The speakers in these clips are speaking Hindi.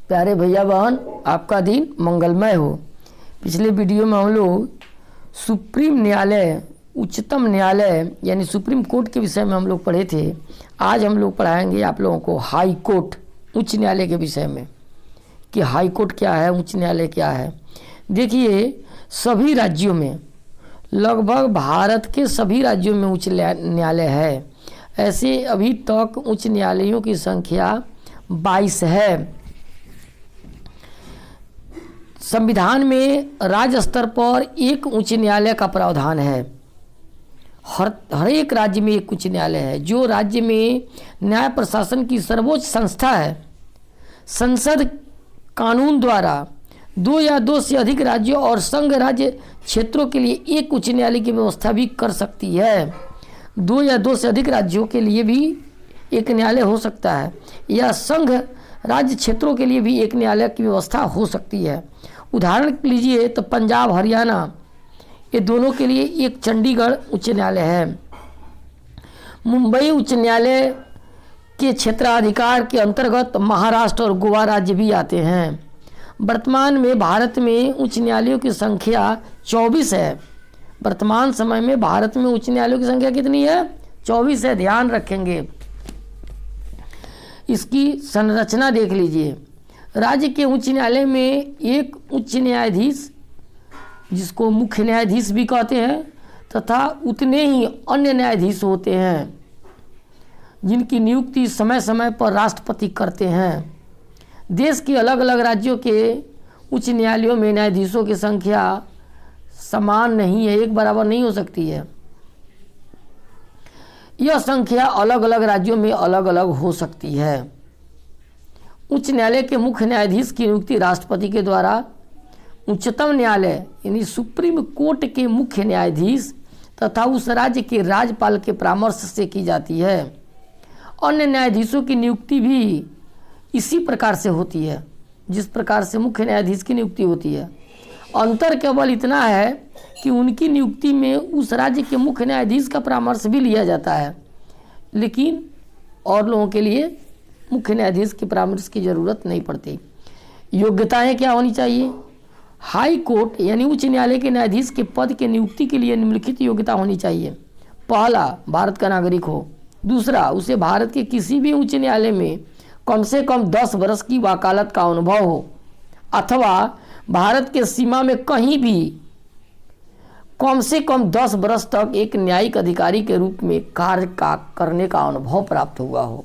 प्यारे भैया बहन, आपका दिन मंगलमय हो। पिछले वीडियो में हम लोग सुप्रीम न्यायालय, उच्चतम न्यायालय यानी सुप्रीम कोर्ट के विषय में हम लोग पढ़े थे। आज हम लोग पढ़ाएंगे आप लोगों को हाई कोर्ट, उच्च न्यायालय के विषय में कि हाई कोर्ट क्या है, उच्च न्यायालय क्या है। देखिए, सभी राज्यों में, लगभग भारत के सभी राज्यों में उच्च न्यायालय है। ऐसे अभी तक उच्च न्यायालयों की संख्या 22 है। संविधान में राज्य स्तर पर एक उच्च न्यायालय का प्रावधान है। हर एक राज्य में एक उच्च न्यायालय है, जो राज्य में न्याय प्रशासन की सर्वोच्च संस्था है। संसद कानून द्वारा 2 या 2 से अधिक राज्यों और संघ राज्य क्षेत्रों के लिए एक उच्च न्यायालय की व्यवस्था भी कर सकती है। 2 या 2 से अधिक राज्यों के लिए भी एक न्यायालय हो सकता है, या संघ राज्य क्षेत्रों के लिए भी एक न्यायालय की व्यवस्था हो सकती है। उदाहरण लीजिए तो पंजाब, हरियाणा, ये दोनों के लिए एक चंडीगढ़ उच्च न्यायालय है। मुंबई उच्च न्यायालय के क्षेत्राधिकार के अंतर्गत महाराष्ट्र और गोवा राज्य भी आते हैं। वर्तमान में भारत में उच्च न्यायालयों की संख्या 24 है। वर्तमान समय में भारत में उच्च न्यायालयों की संख्या कितनी है? 24 है। ध्यान रखेंगे। इसकी संरचना देख लीजिए। राज्य के उच्च न्यायालय में एक उच्च न्यायाधीश, जिसको मुख्य न्यायाधीश भी कहते हैं, तथा उतने ही अन्य न्यायाधीश होते हैं, जिनकी नियुक्ति समय समय पर राष्ट्रपति करते हैं। देश के अलग अलग राज्यों के उच्च न्यायालयों में न्यायाधीशों की संख्या समान नहीं है, एक बराबर नहीं हो सकती है। यह संख्या अलग अलग राज्यों में अलग अलग हो सकती है। उच्च न्यायालय के मुख्य न्यायाधीश की नियुक्ति राष्ट्रपति के द्वारा उच्चतम न्यायालय यानी सुप्रीम कोर्ट के मुख्य न्यायाधीश तथा उस राज्य के राज्यपाल के परामर्श से की जाती है। अन्य न्यायाधीशों की नियुक्ति भी इसी प्रकार से होती है जिस प्रकार से मुख्य न्यायाधीश की नियुक्ति होती है। अंतर केवल इतना है कि उनकी नियुक्ति में उस राज्य के मुख्य न्यायाधीश का परामर्श भी लिया जाता है, लेकिन और लोगों के लिए मुख्य न्यायाधीश के परामर्श की ज़रूरत नहीं पड़ती। योग्यताएं क्या होनी चाहिए? हाई कोर्ट यानी उच्च न्यायालय के न्यायाधीश के पद के नियुक्ति के लिए निम्नलिखित योग्यता होनी चाहिए। पहला, भारत का नागरिक हो। दूसरा, उसे भारत के किसी भी उच्च न्यायालय में कम से कम 10 वर्ष की वकालत का अनुभव हो, अथवा भारत के सीमा में कहीं भी कम से कम 10 वर्ष तक एक न्यायिक अधिकारी के रूप में कार्य करने का अनुभव प्राप्त हुआ हो।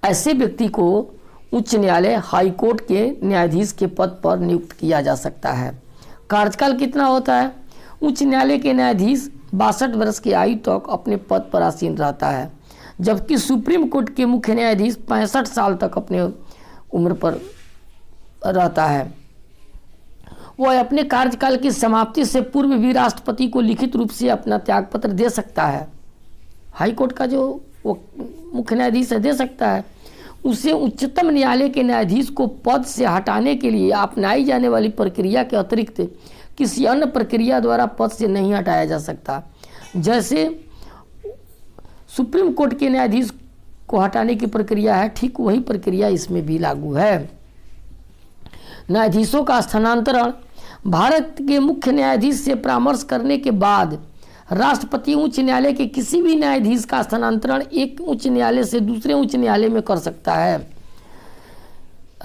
ऐसे व्यक्ति को उच्च न्यायालय हाई कोर्ट के न्यायाधीश के पद पर नियुक्त किया जा सकता है। कार्यकाल कितना होता है? उच्च न्यायालय के न्यायाधीश 62 वर्ष की आयु तक अपने पद पर आसीन रहता है, जबकि सुप्रीम कोर्ट के मुख्य न्यायाधीश 65 साल तक अपने उम्र पर रहता है। वह अपने कार्यकाल की समाप्ति से पूर्व भी राष्ट्रपति को लिखित रूप से अपना त्यागपत्र दे सकता है। हाई कोर्ट का जो वो मुख्य न्यायाधीश है, दे सकता है। उसे उच्चतम न्यायालय के न्यायाधीश को पद से हटाने के लिए अपनाई जाने वाली प्रक्रिया के अतिरिक्त किसी अन्य प्रक्रिया द्वारा पद से नहीं हटाया जा सकता। जैसे सुप्रीम कोर्ट के न्यायाधीश को हटाने की प्रक्रिया है, ठीक वही प्रक्रिया इसमें भी लागू है। न्यायाधीशों का स्थानांतरण। भारत के मुख्य न्यायाधीश से परामर्श करने के बाद राष्ट्रपति उच्च न्यायालय के किसी भी न्यायाधीश का स्थानांतरण एक उच्च न्यायालय से दूसरे उच्च न्यायालय में कर सकता है।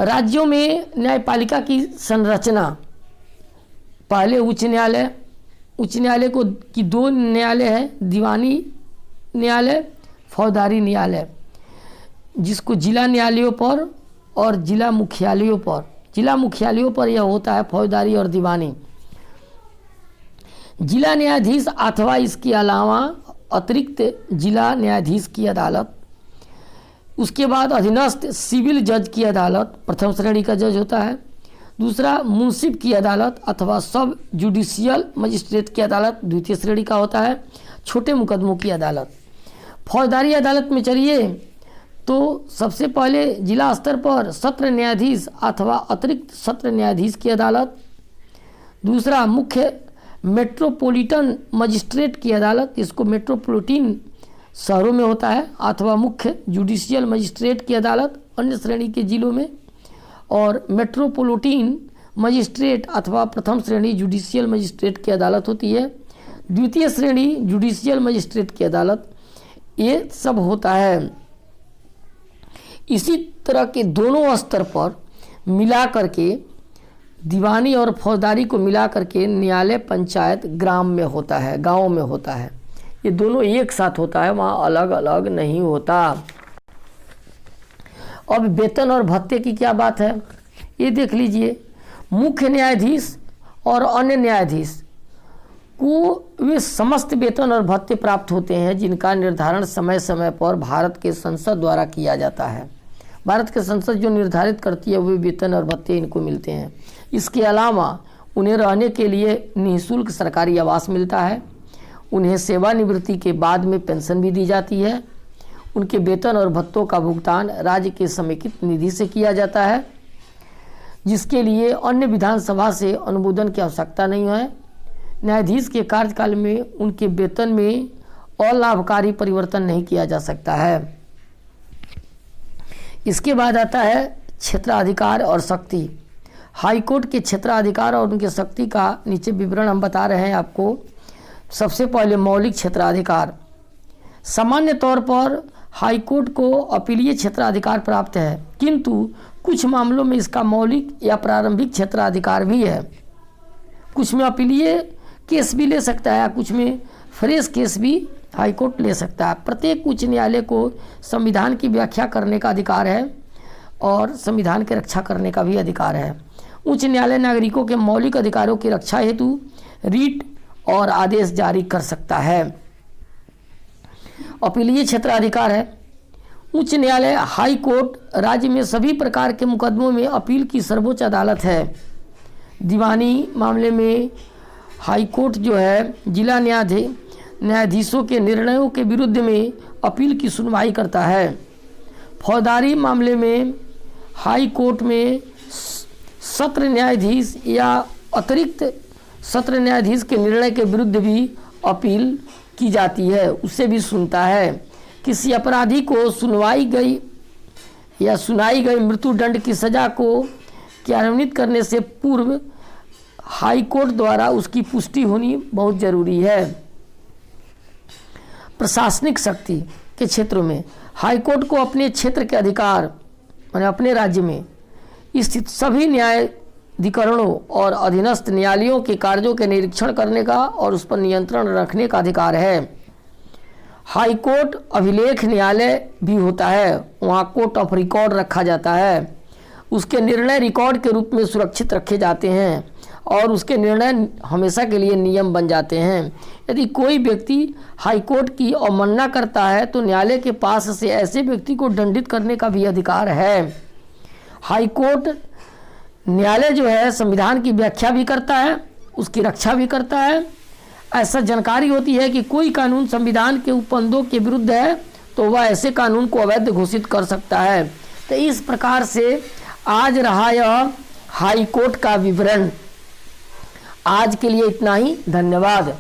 राज्यों में न्यायपालिका की संरचना। पहले उच्च न्यायालय की 2 न्यायालय है, दीवानी न्यायालय, फौजदारी न्यायालय, जिसको जिला न्यायालयों पर और जिला मुख्यालयों पर यह होता है फौजदारी और दीवानी। जिला न्यायाधीश अथवा इसके अलावा अतिरिक्त जिला न्यायाधीश की अदालत। उसके बाद अधीनस्थ सिविल जज की अदालत, प्रथम श्रेणी का जज होता है। दूसरा, मुंसिफ की अदालत अथवा सब जुडिशियल मजिस्ट्रेट की अदालत, द्वितीय श्रेणी का होता है। छोटे मुकदमों की अदालत। फौजदारी अदालत में चलिए तो सबसे पहले जिला स्तर पर सत्र न्यायाधीश अथवा अतिरिक्त सत्र न्यायाधीश की अदालत। दूसरा, मुख्य मेट्रोपॉलिटन मजिस्ट्रेट की अदालत, इसको मेट्रोपॉलिटन शहरों में होता है, अथवा मुख्य जुडिशियल मजिस्ट्रेट की अदालत अन्य श्रेणी के जिलों में। और मेट्रोपोलिटन मजिस्ट्रेट अथवा प्रथम श्रेणी जुडिशियल मजिस्ट्रेट की अदालत होती है, द्वितीय श्रेणी जुडिशियल मजिस्ट्रेट की अदालत, ये सब होता है। इसी तरह के दोनों स्तर पर मिला करके दीवानी और फौजदारी को मिला करके न्यायालय पंचायत ग्राम में होता है, गाँव में होता है। ये दोनों एक साथ होता है, वहाँ अलग अलग नहीं होता। अब वेतन और भत्ते की क्या बात है ये देख लीजिए। मुख्य न्यायाधीश और अन्य न्यायाधीश को वे समस्त वेतन और भत्ते प्राप्त होते हैं जिनका निर्धारण समय समय पर भारत के संसद द्वारा किया जाता है। भारत के संसद जो निर्धारित करती है वे वेतन और भत्ते इनको मिलते हैं। इसके अलावा उन्हें रहने के लिए निःशुल्क सरकारी आवास मिलता है। उन्हें सेवानिवृत्ति के बाद में पेंशन भी दी जाती है। उनके वेतन और भत्तों का भुगतान राज्य के समेकित निधि से किया जाता है, जिसके लिए अन्य विधानसभा से अनुमोदन की आवश्यकता नहीं है। न्यायाधीश के कार्यकाल में उनके वेतन में अलाभकारी परिवर्तन नहीं किया जा सकता है। इसके बाद आता है क्षेत्राधिकार और शक्ति। हाईकोर्ट के क्षेत्राधिकार और उनके शक्ति का नीचे विवरण हम बता रहे हैं आपको। सबसे पहले मौलिक क्षेत्राधिकार। सामान्य तौर पर हाईकोर्ट को अपीलीय क्षेत्राधिकार प्राप्त है, किंतु कुछ मामलों में इसका मौलिक या प्रारंभिक क्षेत्राधिकार भी है। कुछ में अपीलीय केस भी ले सकता है, कुछ में फ्रेश केस भी हाईकोर्ट ले सकता है। प्रत्येक उच्च न्यायालय को संविधान की व्याख्या करने का अधिकार है और संविधान की रक्षा करने का भी अधिकार है। उच्च न्यायालय नागरिकों के मौलिक अधिकारों की रक्षा हेतु रीट और आदेश जारी कर सकता है। अपीलीय क्षेत्राधिकार है। उच्च न्यायालय हाई कोर्ट राज्य में सभी प्रकार के मुकदमों में अपील की सर्वोच्च अदालत है। दीवानी मामले में हाई कोर्ट जो है जिला न्यायाधीशों के निर्णयों के विरुद्ध में अपील की सुनवाई करता है। फौजदारी मामले में हाई कोर्ट में सत्र न्यायाधीश या अतिरिक्त सत्र न्यायाधीश के निर्णय के विरुद्ध भी अपील की जाती है, उससे भी सुनता है। किसी अपराधी को सुनाई गई मृत्युदंड की सजा को क्रियान्वित करने से पूर्व हाई कोर्ट द्वारा उसकी पुष्टि होनी बहुत जरूरी है। प्रशासनिक शक्ति के क्षेत्रों में हाई कोर्ट को अपने क्षेत्र के अधिकार माने अपने राज्य में स्थित सभी न्यायाधिकरणों और अधीनस्थ न्यायालयों के कार्यों के निरीक्षण करने का और उस पर नियंत्रण रखने का अधिकार है। हाई कोर्ट अभिलेख न्यायालय भी होता है, वहाँ कोर्ट ऑफ रिकॉर्ड रखा जाता है। उसके निर्णय रिकॉर्ड के रूप में सुरक्षित रखे जाते हैं और उसके निर्णय हमेशा के लिए नियम बन जाते हैं। यदि कोई व्यक्ति हाई कोर्ट की अवमानना करता है तो न्यायालय के पास से ऐसे व्यक्ति को दंडित करने का भी अधिकार है। हाई कोर्ट न्यायालय जो है संविधान की व्याख्या भी करता है, उसकी रक्षा भी करता है। ऐसा जानकारी होती है कि कोई कानून संविधान के उपबंधों के विरुद्ध है तो वह ऐसे कानून को अवैध घोषित कर सकता है। तो इस प्रकार से आज रहा यह हाई कोर्ट का विवरण। आज के लिए इतना ही, धन्यवाद।